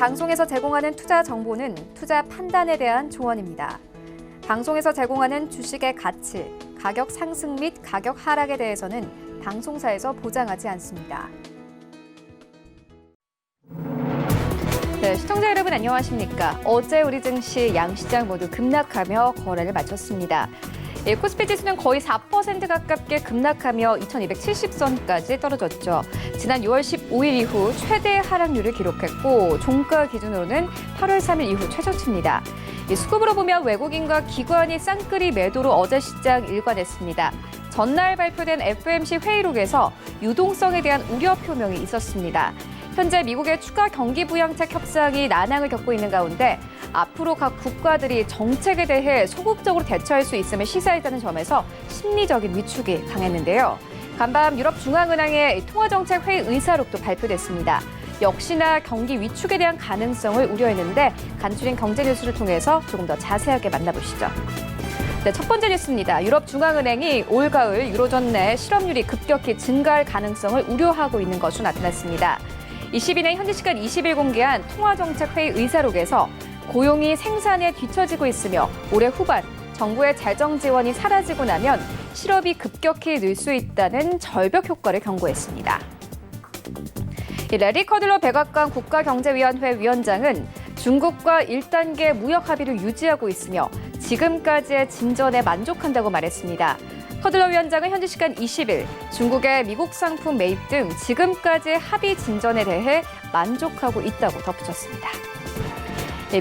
방송에서 제공하는 투자 정보는 투자 판단에 대한 조언입니다. 방송에서 제공하는 주식의 가치, 가격 상승 및 가격 하락에 대해서는 방송사에서 보장하지 않습니다. 네, 시청자 여러분 안녕하십니까? 어제 우리 증시 양시장 모두 급락하며 거래를 마쳤습니다. 코스피 지수는 거의 4% 가깝게 급락하며 2270선까지 떨어졌죠. 지난 6월 15일 이후 최대 하락률을 기록했고 종가 기준으로는 8월 3일 이후 최저치입니다. 수급으로 보면 외국인과 기관이 쌍끌이 매도로 어제 시장 일관했습니다. 전날 발표된 FOMC 회의록에서 유동성에 대한 우려 표명이 있었습니다. 현재 미국의 추가 경기 부양책 협상이 난항을 겪고 있는 가운데 앞으로 각 국가들이 정책에 대해 소극적으로 대처할 수 있음을 시사했다는 점에서 심리적인 위축이 강했는데요. 간밤 유럽중앙은행의 통화정책회의 의사록도 발표됐습니다. 역시나 경기 위축에 대한 가능성을 우려했는데 간추린 경제 뉴스를 통해서 조금 더 자세하게 만나보시죠. 네, 첫 번째 뉴스입니다. 유럽중앙은행이 올가을 유로존 내 실업률이 급격히 증가할 가능성을 우려하고 있는 것으로 나타났습니다. 22일 현지 시간 20일 공개한 통화정책회의 의사록에서 고용이 생산에 뒤처지고 있으며 올해 후반 정부의 재정 지원이 사라지고 나면 실업이 급격히 늘 수 있다는 절벽 효과를 경고했습니다. 레리 커들러 백악관 국가경제위원회 위원장은 중국과 1단계 무역 합의를 유지하고 있으며 지금까지의 진전에 만족한다고 말했습니다. 커들러 위원장은 현지 시간 20일 중국의 미국 상품 매입 등 지금까지의 합의 진전에 대해 만족하고 있다고 덧붙였습니다.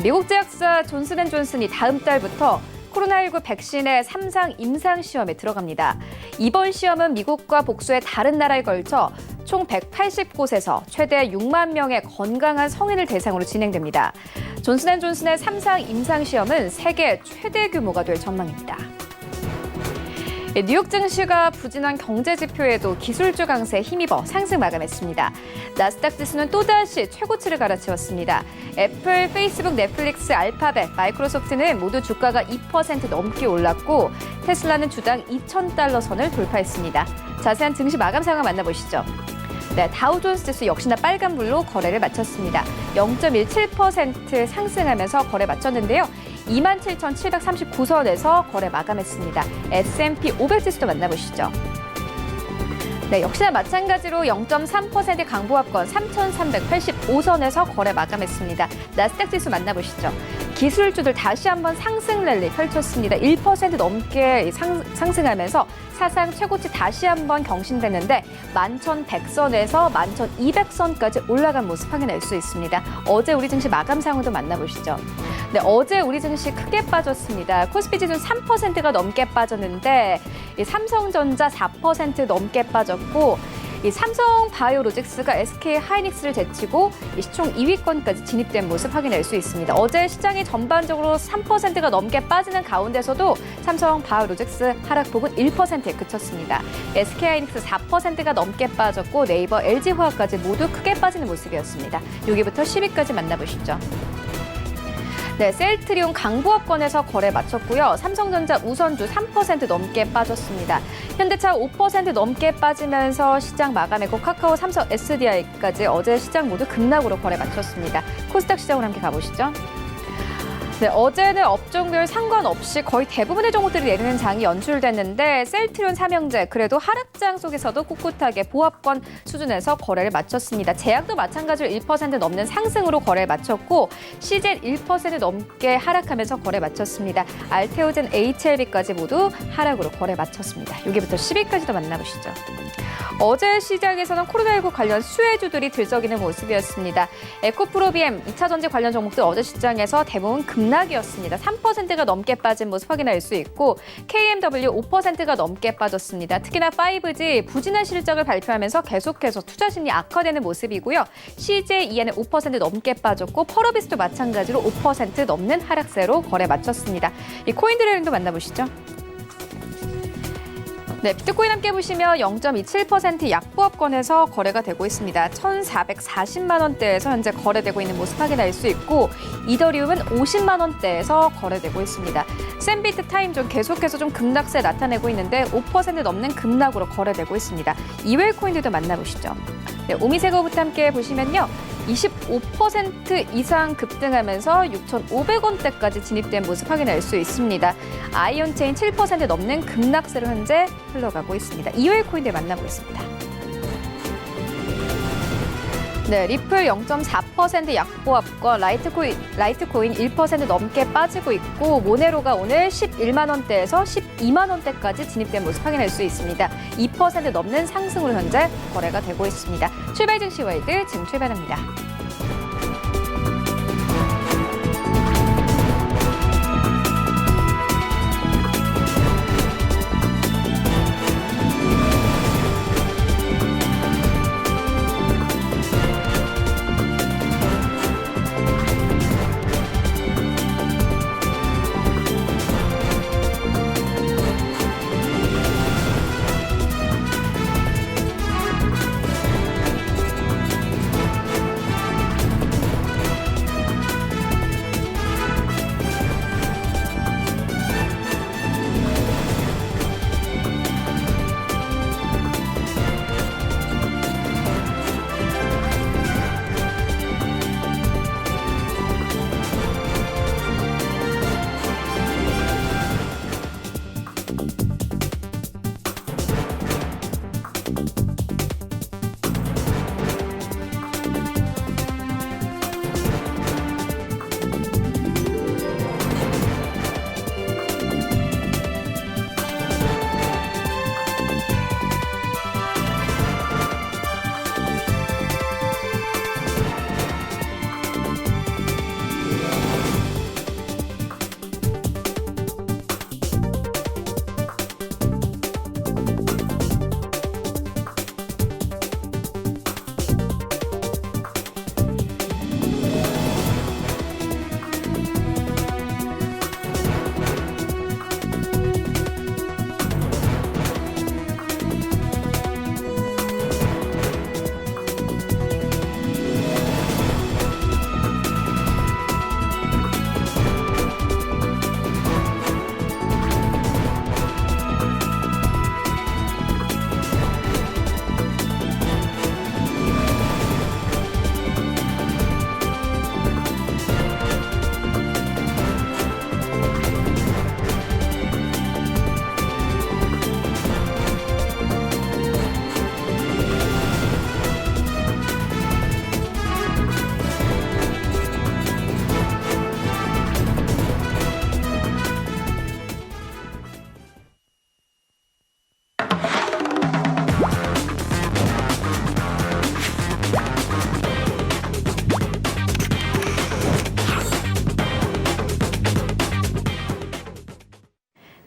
미국 제약사 존슨앤존슨이 다음 달부터 코로나19 백신의 3상 임상시험에 들어갑니다. 이번 시험은 미국과 복수의 다른 나라에 걸쳐 총 180곳에서 최대 6만 명의 건강한 성인을 대상으로 진행됩니다. 존슨앤존슨의 3상 임상시험은 세계 최대 규모가 될 전망입니다. 뉴욕 증시가 부진한 경제 지표에도 기술주 강세에 힘입어 상승 마감했습니다. 나스닥 지수는 또다시 최고치를 갈아치웠습니다. 애플, 페이스북, 넷플릭스, 알파벳, 마이크로소프트는 모두 주가가 2% 넘게 올랐고 테슬라는 주당 2,000달러 선을 돌파했습니다. 자세한 증시 마감 상황 만나보시죠. 네, 다우존스 지수 역시나 빨간불로 거래를 마쳤습니다. 0.17% 상승하면서 거래 마쳤는데요. 27,739선에서 거래 마감했습니다. S&P 500 지수도 만나보시죠. 네, 역시나 마찬가지로 0.3% 강보합권 3,385선에서 거래 마감했습니다. 나스닥 지수 만나보시죠. 기술주들 다시 한번 상승 랠리 펼쳤습니다. 1% 넘게 상승하면서 사상 최고치 다시 한번 경신됐는데 11,100선에서 11,200선까지 올라간 모습 확인할 수 있습니다. 어제 우리 증시 마감 상황도 만나보시죠. 네, 어제 우리 증시 크게 빠졌습니다. 코스피 지수는 3%가 넘게 빠졌는데 삼성전자 4% 넘게 빠졌고 삼성바이오로직스가 SK하이닉스를 제치고 시총 2위권까지 진입된 모습 확인할 수 있습니다. 어제 시장이 전반적으로 3%가 넘게 빠지는 가운데서도 삼성바이오로직스 하락폭은 1%에 그쳤습니다. SK하이닉스 4%가 넘게 빠졌고 네이버, LG화학까지 모두 크게 빠지는 모습이었습니다. 6위부터 10위까지 만나보시죠. 네, 셀트리온 강보합권에서 거래 마쳤고요. 삼성전자 우선주 3% 넘게 빠졌습니다. 현대차 5% 넘게 빠지면서 시장 마감했고 카카오, 삼성, SDI까지 어제 시장 모두 급락으로 거래 마쳤습니다. 코스닥 시장으로 함께 가보시죠. 네, 어제는 업종별 상관없이 거의 대부분의 종목들이 내리는 장이 연출됐는데 셀트리온, 삼형제 그래도 하락장 속에서도 꿋꿋하게 보합권 수준에서 거래를 마쳤습니다. 제약도 마찬가지로 1% 넘는 상승으로 거래를 마쳤고 시젠 1% 넘게 하락하면서 거래 마쳤습니다. 알테오젠, HLB까지 모두 하락으로 거래 마쳤습니다. 6위부터 10위까지도 만나보시죠. 어제 시장에서는 코로나19 관련 수혜주들이 들썩이는 모습이었습니다. 에코프로비엠, 2차전지 관련 종목들 어제 시장에서 대부분 급락이었습니다. 3%가 넘게 빠진 모습 확인할 수 있고 KMW 5%가 넘게 빠졌습니다. 특히나 5G 부진한 실적을 발표하면서 계속해서 투자 심리 악화되는 모습이고요. CJEN은 5% 넘게 빠졌고 펄어비스도 마찬가지로 5% 넘는 하락세로 거래 마쳤습니다. 이 코인드레일링도 만나보시죠. 네, 비트코인 함께 보시면 0.27% 약보합권에서 거래가 되고 있습니다. 1,440만 원대에서 현재 거래되고 있는 모습 확인할 수 있고 이더리움은 50만 원대에서 거래되고 있습니다. 샌비트 타임존 계속해서 좀 급락세 나타내고 있는데 5% 넘는 급락으로 거래되고 있습니다. 이웰 코인들도 만나보시죠. 네, 오미세거부터 함께 보시면요. 25% 이상 급등하면서 6,500원대까지 진입된 모습 확인할 수 있습니다. 아이온체인 7% 넘는 급락세로 현재 흘러가고 있습니다. 이외의 코인들 만나보겠습니다. 네, 리플 0.4% 약보합권, 라이트코인 1% 넘게 빠지고 있고 모네로가 오늘 11만 원대에서 12만 원대까지 진입된 모습 확인할 수 있습니다. 2% 넘는 상승으로 현재 거래가 되고 있습니다. 출발 증시 월드 지금 출발합니다.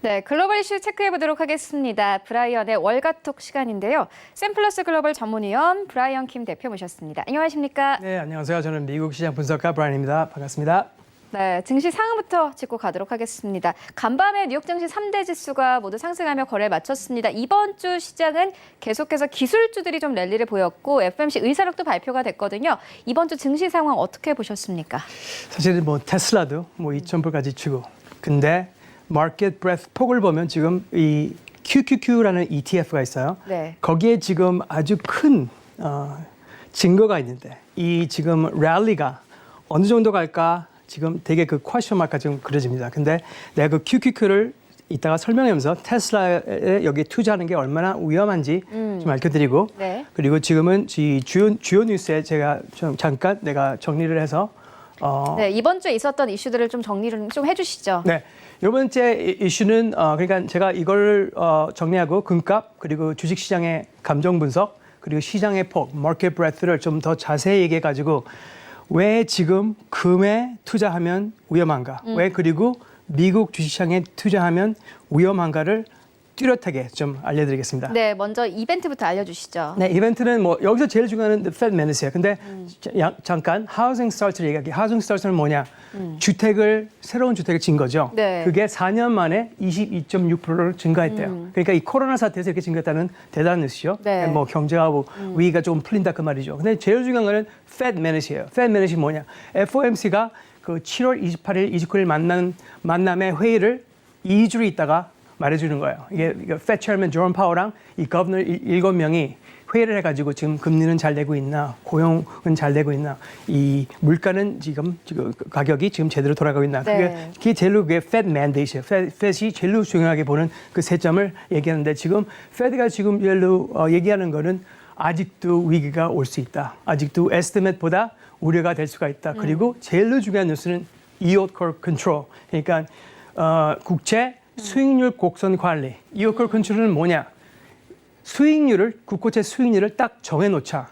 네, 글로벌 이슈 체크해보도록 하겠습니다. 브라이언의 월가톡 시간인데요. 샘플러스 글로벌 전문위원 브라이언 킴 대표 모셨습니다. 안녕하십니까? 네, 안녕하세요. 저는 미국 시장 분석가 브라이언입니다. 반갑습니다. 네, 증시 상황부터 짚고 가도록 하겠습니다. 간밤에 뉴욕 증시 3대 지수가 모두 상승하며 거래를 마쳤습니다. 이번 주 시장은 계속해서 기술주들이 좀 랠리를 보였고 FOMC 의사록도 발표가 됐거든요. 이번 주 증시 상황 어떻게 보셨습니까? 사실 테슬라도 2,000불까지 치고, 근데 마켓 브레스 폭을 보면 지금 이 QQQ라는 ETF가 있어요. 네. 거기에 지금 아주 큰 증거가 있는데 이 지금 랠리가 어느 정도 갈까 지금 되게 그 퀘스천 마크가 지금 그려집니다. 근데 내가 그 QQQ를 이따가 설명하면서 테슬라에 여기 투자하는 게 얼마나 위험한지 좀 알려드리고 네. 그리고 지금은 이 주요 뉴스에 제가 좀 잠깐 내가 정리를 해서 네, 이번 주에 있었던 이슈들을 좀 정리를 좀 해주시죠. 네. 요 번째 이슈는 그러니까 제가 이걸 정리하고 금값 그리고 주식시장의 감정 분석 그리고 시장의 폭, 마켓 브레스를 좀 더 자세히 얘기해 가지고 왜 지금 금에 투자하면 위험한가? 왜 그리고 미국 주식시장에 투자하면 위험한가를 뚜렷하게 좀 알려드리겠습니다. 네, 먼저 이벤트부터 알려주시죠. 네, 이벤트는 여기서 제일 중요한 건 Fed Minutes예요. 근데 잠깐 Housing Starts를 얘기할게요. Housing Starts는 뭐냐? 새로운 주택을 진 거죠. 네. 그게 4년 만에 22.6%를 증가했대요. 그러니까 이 코로나 사태에서 이렇게 증가했다는 대단한 뉴스죠. 네. 경제가 위기가 좀 풀린다 그 말이죠. 근데 제일 중요한 거는 Fed Minutes이에요. Fed Minutes이 뭐냐? FOMC가 그 7월 28일, 29일 만남의 회의를 2주를 있다가 말해주는 거예요. 이게 Fed Chairman 제롬 파월랑 이 거버너 7명이 회의를 해가지고 지금 금리는 잘 되고 있나, 고용은 잘 되고 있나, 이 물가는 지금 가격이 지금 제대로 돌아가고 있나. 네. 그게 제일로 그게 Fed mandate이에요. Fed이 제일로 중요하게 보는 그 세점을 얘기하는데 지금 Fed가 지금 제일로 얘기하는 거는 아직도 위기가 올 수 있다. 아직도 에스티메이트보다 우려가 될 수가 있다. 그리고 제일로 중요한 뉴스는 yield curve control. 그러니까 국채 수익률 곡선 관리. yield curve control은 뭐냐? 수익률을 국고채 수익률을 딱 정해놓자.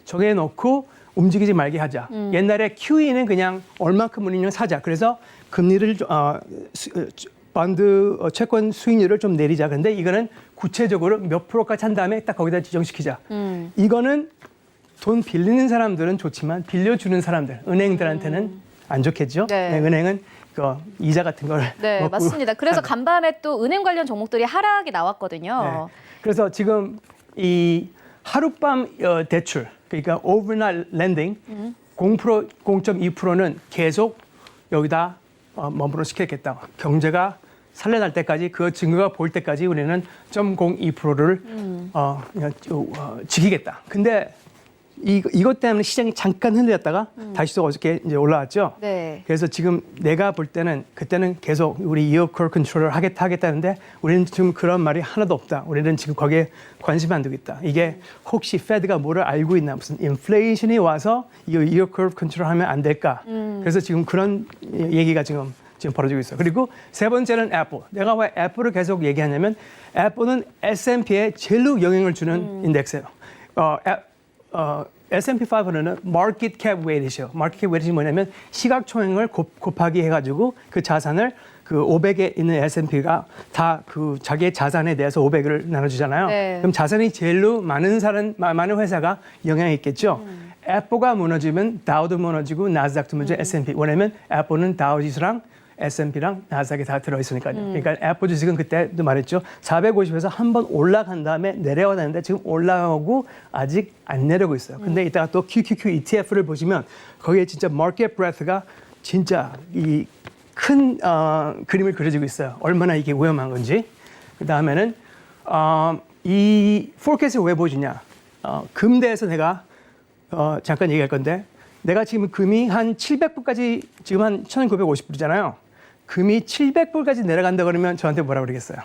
정해놓고 움직이지 말게 하자. 옛날에 QE는 그냥 얼마큼 우리는 사자. 그래서 금리를 반드 채권 수익률을 좀 내리자. 근데 이거는 구체적으로 몇 프로까지 한 다음에 딱 거기다 지정시키자. 이거는 돈 빌리는 사람들은 좋지만 빌려주는 사람들, 은행들한테는 안 좋겠죠. 네. 네, 은행은 그 이자 같은 걸 네, 먹고 맞습니다. 그래서 간밤에 또 은행 관련 종목들이 하락이 나왔거든요. 네. 그래서 지금 이 하룻밤 대출, 그러니까 overnight lending 0%, 0.2%는 계속 여기다 머무러 시켰겠다. 경제가 살려날 때까지 그 증거가 보일 때까지 우리는 0.02%를 지키겠다. 근데 이것 때문에 시장이 잠깐 흔들렸다가 다시 또 어저께 이제 올라왔죠. 네. 그래서 지금 내가 볼 때는 그때는 계속 우리 yield curve control을 하겠다는데 우리는 지금 그런 말이 하나도 없다. 우리는 지금 거기에 관심 안 두고 있다. 이게 혹시 Fed가 뭐를 알고 있나, 무슨 인플레이션이 와서 이 yield curve control 하면 안 될까. 그래서 지금 그런 얘기가 지금 벌어지고 있어요. 그리고 세 번째는 애플. 내가 왜 애플을 계속 얘기하냐면 애플은 S&P에 제일로 영향을 주는 인덱스예요. S&P 500는 market cap weight이죠. market cap weight이 뭐냐면 시가총액을 곱하기 해가지고 그 자산을 그 500에 있는 S&P가 다 그 자기의 자산에 대해서 500을 나눠주잖아요. 네. 그럼 자산이 제일로 많은 회사가 영향이 있겠죠. 애플가 무너지면 다우도 무너지고 나스닥도 무너지고 S&P. 왜냐면 애플은 다우 지수랑 S&P랑 나스닥이 다 들어있으니까요. 그러니까 애플 주식은 그때도 말했죠. 450에서 한 번 올라간 다음에 내려와야 되는데 지금 올라오고 아직 안 내려오고 있어요. 근데 이따가 또 QQQ ETF를 보시면 거기에 진짜 마켓 브레스가 진짜 이 큰 그림을 그려지고 있어요. 얼마나 이게 위험한 건지. 그 다음에는 이 포캐스트를 왜 보여주냐. 금대에서 내가 잠깐 얘기할 건데 내가 지금 금이 한 700불까지 지금 한 1950불이잖아요. 금이 700불까지 내려간다 그러면 저한테 뭐라 그러겠어요?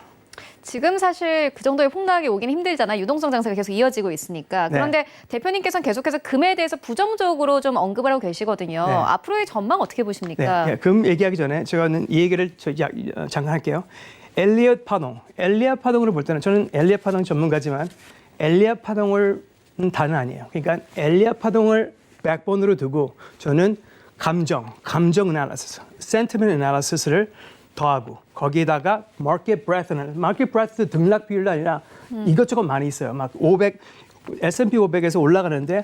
지금 사실 그 정도의 폭락이 오긴 힘들잖아요. 유동성 장세가 계속 이어지고 있으니까. 그런데 네. 대표님께서는 계속해서 금에 대해서 부정적으로 좀 언급을 하고 계시거든요. 네. 앞으로의 전망 어떻게 보십니까? 네, 금 얘기하기 전에 저는 이 얘기를 잠깐 할게요. 엘리엇 파동. 엘리엇 파동으로 볼 때는 저는 엘리엇 파동 전문가지만 엘리엇 파동을 다는 아니에요. 그러니까 엘리엇 파동을 백본으로 두고 저는 감정 애널리시스, sentiment analysis를 더하고 거기에다가 market breadth도 등락 비율도 아니라 이것저것 많이 있어요. 막 500, S&P 500에서 올라가는데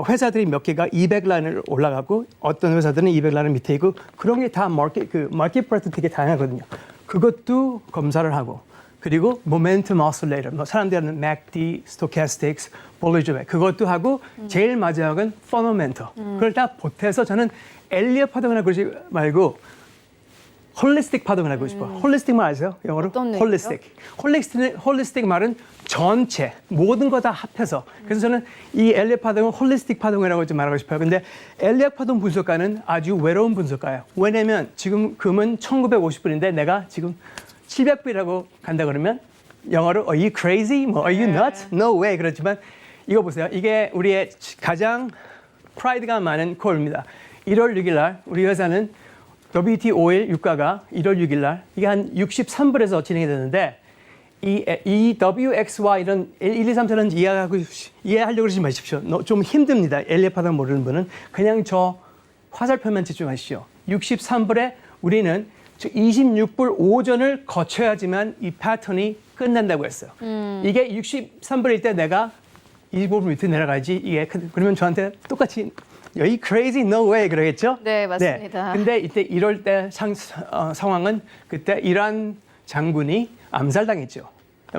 회사들이 몇 개가 200라인을 올라가고 어떤 회사들은 200라인 밑에 있고 그런 게 다 market breadth 되게 다양하거든요. 그것도 검사를 하고 그리고 momentum oscillator, 사람들이 하는 MACD, stochastics, Bollinger Band 그것도 하고 제일 마지막은 fundamental. 그걸 다 보태서 저는 엘리엇 파동을 하고 그러지 말고 홀리스틱 파동을 하고 싶어요. 홀리스틱 말 아세요? 영어로? 어떤 의미죠? 홀리스틱 말은 전체 모든 거 다 합해서. 그래서 저는 이 엘리엇 파동은 홀리스틱 파동이라고 좀 말하고 싶어요. 근데 엘리엇 파동 분석가는 아주 외로운 분석가예요. 왜냐면 지금 금은 1950불인데 내가 지금 700불이라고 간다 그러면 영어로 Are you crazy? Are you nuts? No way. 그렇지만 이거 보세요. 이게 우리의 가장 프라이드가 많은 콜입니다. 1월 6일 날 우리 회사는 WT 오일 유가가 1월 6일 날 이게 한 63불에서 진행이 되는데 이 WXY 이런 1, 2, 3, 4는 이해하려고 그러지 마십시오. 좀 힘듭니다. 엘리엇 파동 모르는 분은 그냥 저 화살표만 집중하시죠. 63불에 우리는 26불 오전을 거쳐야지만 이 패턴이 끝난다고 했어요. 이게 63불일 때 내가 25불 밑에 내려가야지 이게 그러면 저한테 똑같이 Are you crazy? No way 그러겠죠? 네, 맞습니다. 근데 이때 이럴 때 상황은 그때 이란 장군이 암살당했죠.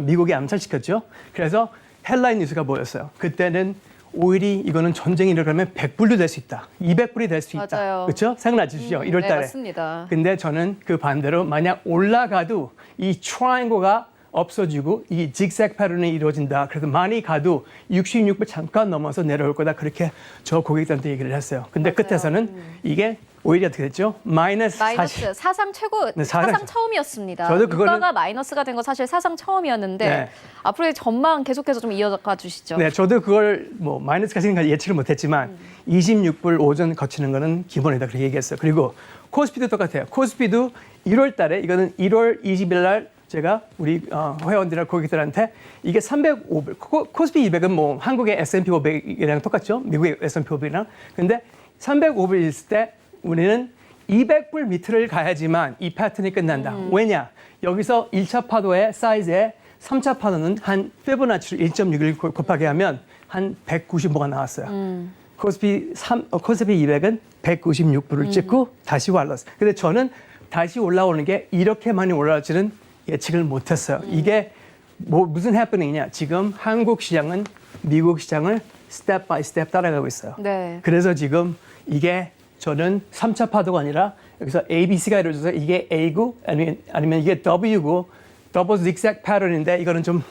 미국이 암살시켰죠. 그래서 헬라인 뉴스가 뭐였어요? 그때는 오일이 이거는 전쟁이 일어나면 100불도 될 수 있다. 200불이 될 수 있다. 맞아요. 그렇죠? 생각나시죠? 1월 달에. 네, 맞습니다. 근데 저는 그 반대로 만약 올라가도 이 트라이앵글가 없어지고 이 직색 패턴이 이루어진다. 그래서 많이 가도 66불 잠깐 넘어서 내려올 거다. 그렇게 저 고객들한테 얘기를 했어요. 근데 맞아요. 끝에서는 이게 오히려 어떻게 됐죠? 마이너스 40. 마이너스 사상 최고, 네, 사상 처음이었습니다. 저도 그거는- 물가가 마이너스가 된 거 사실 사상 처음이었는데 네. 앞으로의 전망 계속해서 좀 이어가 주시죠. 네, 저도 그걸 뭐 마이너스까지는 예측을 못했지만 26불 오전 거치는 거는 기본이다 그렇게 얘기했어요. 그리고 코스피도 똑같아요. 코스피도 1월 달에 이거는 1월 20일 날 제가 우리 회원들이나 고객들한테 이게 305불 코스피 200은 뭐 한국의 S&P 500이랑 똑같죠. 미국의 S&P 500이랑. 근데 305불 있을 때 우리는 200불 밑을 가야지만 이 패턴이 끝난다. 왜냐? 여기서 1차 파도의 사이즈에 3차 파도는 한 피보나치로 1.6을 곱하게 하면 한 195가 나왔어요. 코스피 200은 196불을 찍고 다시 올랐어요. 근데 저는 다시 올라오는 게 이렇게 많이 올라올지는 예측을 못했어요. 이게 뭐 무슨 해프닝이냐? 지금 한국 시장은 미국 시장을 스텝 바이 스텝 따라가고 있어요. 네. 그래서 지금 이게 저는 3차 파도가 아니라 여기서 ABC가 이루어져서 이게 A고 아니면 이게 W고 더블 직색 패턴인데 이거는 좀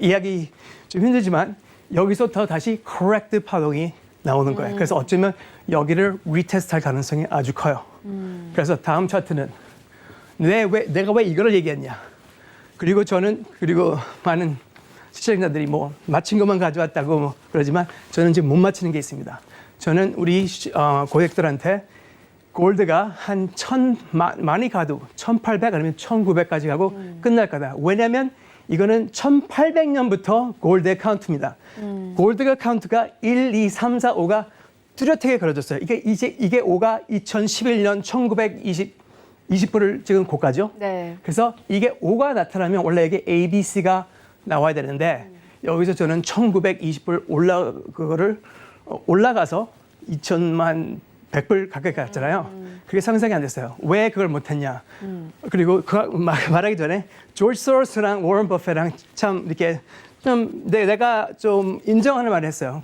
이해하기 좀 힘들지만 여기서 더 다시 correct 파동이 나오는 거예요. 그래서 어쩌면 여기를 리테스트할 가능성이 아주 커요. 그래서 다음 차트는 내가 왜 이거를 얘기했냐. 그리고 많은 시청자들이 뭐 맞힌 것만 가져왔다고 뭐 그러지만 저는 지금 못 맞히는 게 있습니다. 저는 우리 고객들한테 골드가 한 많이 가도 1,800 아니면 1,900까지 가고 끝날 거다. 왜냐하면 이거는 1,800년부터 골드의 카운트입니다. 골드가 카운트가 1, 2, 3, 4, 5가 뚜렷하게 그려졌어요. 이게 5가 2011년 1920불을 찍은 고가죠. 네. 그래서 이게 5가 나타나면 원래 이게 ABC가 나와야 되는데 여기서 저는 1920불 올라가서 2천만 100불 가까이 갔잖아요. 그게 상상이 안 됐어요. 왜 그걸 못했냐. 그리고 말하기 전에 조지 소로스랑 워런 버핏랑 참 이렇게 좀 내가 좀 인정하는 말을 했어요.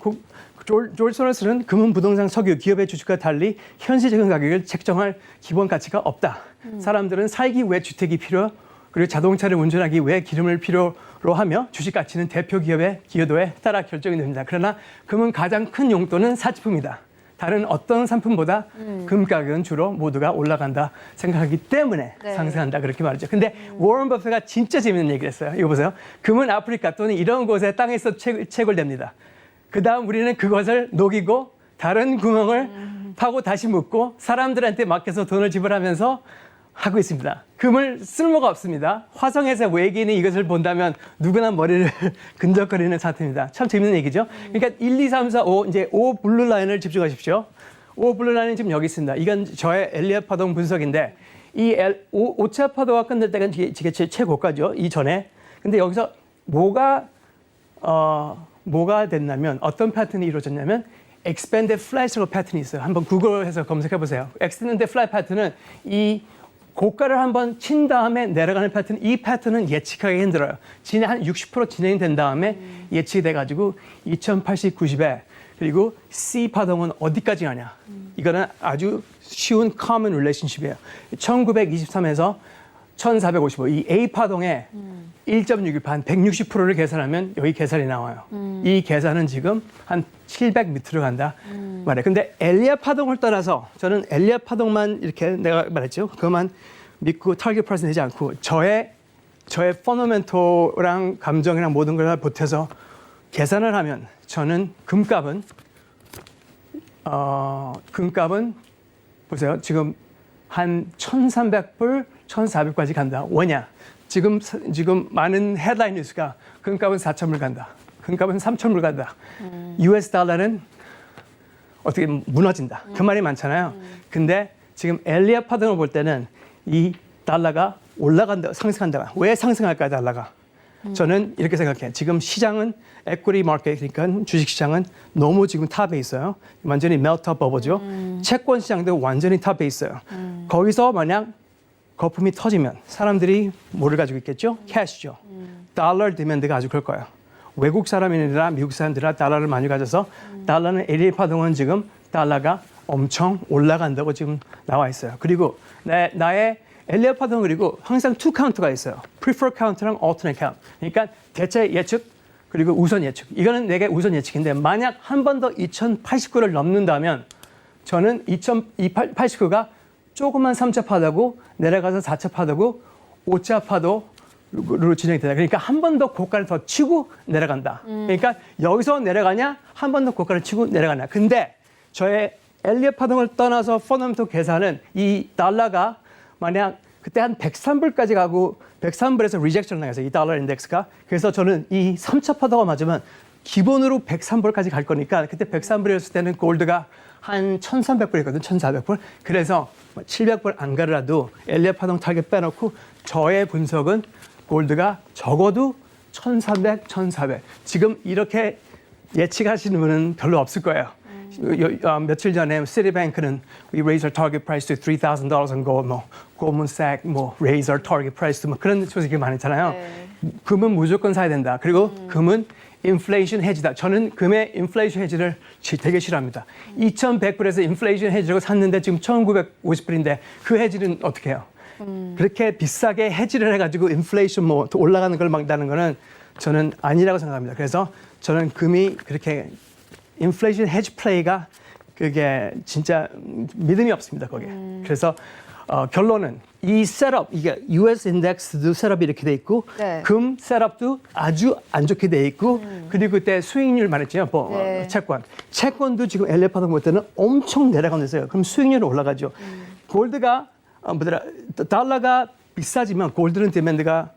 조지 소로스는 금은 부동산 석유 기업의 주식과 달리 현실적인 가격을 책정할 기본 가치가 없다. 사람들은 살기 위해 주택이 필요 그리고 자동차를 운전하기 위해 기름을 필요로 하며 주식 가치는 대표 기업의 기여도에 따라 결정이 됩니다. 그러나 금은 가장 큰 용도는 사치품이다. 다른 어떤 상품보다 금 가격은 주로 모두가 올라간다 생각하기 때문에 네. 상승한다 그렇게 말이죠. 근데 워런 버핏가 진짜 재밌는 얘기를 했어요. 이거 보세요. 금은 아프리카 또는 이런 곳에 땅에서 채굴됩니다. 그 다음 우리는 그것을 녹이고 다른 구멍을 파고 다시 묻고 사람들한테 맡겨서 돈을 지불하면서 하고 있습니다. 금을 쓸모가 없습니다. 화성에서 외계인이 이것을 본다면 누구나 머리를 근적거리는 상태입니다. 참 재밌는 얘기죠. 그러니까 1, 2, 3, 4, 5 이제 5 블루 라인을 집중하십시오. 5 블루 라인은 지금 여기 있습니다. 이건 저의 엘리엇 파동 분석인데 이 5차 파도가 끝날 때가 이게 제 최고가죠. 이전에. 근데 여기서 뭐가 됐냐면 어떤 패턴이 이루어졌냐면 expanded flat이라고 패턴이 있어요. 한번 구글에서 검색해 보세요. expanded flat 패턴은 이 고가를 한번 친 다음에 내려가는 패턴, 이 패턴은 예측하기 힘들어요. 한 60% 진행이 된 다음에 예측이 돼가지고 2080, 90에 그리고 C 파동은 어디까지 가냐. 이거는 아주 쉬운 common relationship이에요. 1923에서 1455, 이 A 파동에 1.6일 반 160%를 계산하면 여기 계산이 나와요. 이 계산은 지금 한 700m로 간다 말이에요. 근데 엘리엇 파동을 떠나서 저는 엘리엇 파동만 이렇게 내가 말했죠. 그것만 믿고 타겟 프라이스 내지 않고 저의 퍼너멘토랑 감정이랑 모든 걸 다 보태서 계산을 하면 저는 금값은 보세요. 지금 한 1,300불, 1,400까지 간다. 왜냐? 지금 많은 헤드라인 뉴스가 금값은 4,000불 간다. 금값은 3,000불 간다. US 달러는 어떻게 무너진다. 그 말이 많잖아요. 근데 지금 엘리엇 파동을 볼 때는 이 달러가 올라간다, 상승한다. 왜 상승할까요, 달러가? 저는 이렇게 생각해요. 지금 시장은 에퀴티 마켓, 그러니까 주식시장은 너무 지금 탑에 있어요. 완전히 멜트업 버버죠. 채권 시장도 완전히 탑에 있어요. 거기서 만약 거품이 터지면 사람들이 뭐를 가지고 있겠죠? 캐시죠. 달러 디맨드가 아주 클 거예요. 외국 사람이나 미국 사람들이나 달러를 많이 가져서 달러는 LA 파동은 지금 달러가 엄청 올라간다고 지금 나와 있어요. 그리고 나의 엘리엇 파동은 그리고 항상 투 카운트가 있어요. prefer 카운트랑 alternate count. 그러니까 대체 예측 그리고 우선 예측. 이거는 내게 우선 예측인데 만약 한 번 더 2089를 넘는다면 저는 2089가 조금만 3차 파도고 내려가서 4차 파도고 5차 파도로 진행이 되다. 그러니까 한 번 더 고가를 더 치고 내려간다. 그러니까 여기서 내려가냐 한 번 더 고가를 치고 내려가냐. 근데 저의 엘리엇 파동을 떠나서 펀더멘털 계산은 이 달러가 만약 그때 한 103불까지 가고 103불에서 리젝션을 당했어요. 이 달러 인덱스가. 그래서 저는 이 3차 파도가 맞으면 기본으로 103불까지 갈 거니까 그때 103불이었을 때는 골드가 한 1,300불이거든, 1,400불. 그래서 700불 안 가더라도 엘리엇 파동 타겟 빼놓고 저의 분석은 골드가 적어도 1,300, 1,400. 지금 이렇게 예측하시는 분은 별로 없을 거예요. 며칠 전에 시티뱅크는 we raise our target price to $3,000 on gold, 뭐 Goldman Sachs 뭐 raise our target price to 뭐 그런 소식이 많잖아요. 네. 금은 무조건 사야 된다. 그리고 금은 인플레이션 헤지다. 저는 금의 인플레이션 헤지를 되게 싫어합니다. 2,100불에서 인플레이션 헤지라고 샀는데 지금 1,950불인데 그 헤지는 어떻게 해요? 그렇게 비싸게 헤지를 해가지고 인플레이션 뭐 올라가는 걸 막다는 거는 저는 아니라고 생각합니다. 그래서 저는 금이 그렇게 인플레이션 헤지 플레이가 그게 진짜 믿음이 없습니다. 거기에. 그래서 결론은 이 셋업, 이게 US 인덱스도 셋업이 이렇게 돼 있고 네. 금 셋업도 아주 안 좋게 돼 있고 그리고 그때 수익률 말했죠. 뭐 네. 채권도 지금 엘리엇 파동 볼 때는 엄청 내려가고 있어요. 그럼 수익률이 올라가죠. 골드가 달러가 비싸지만 골드는 디맨드가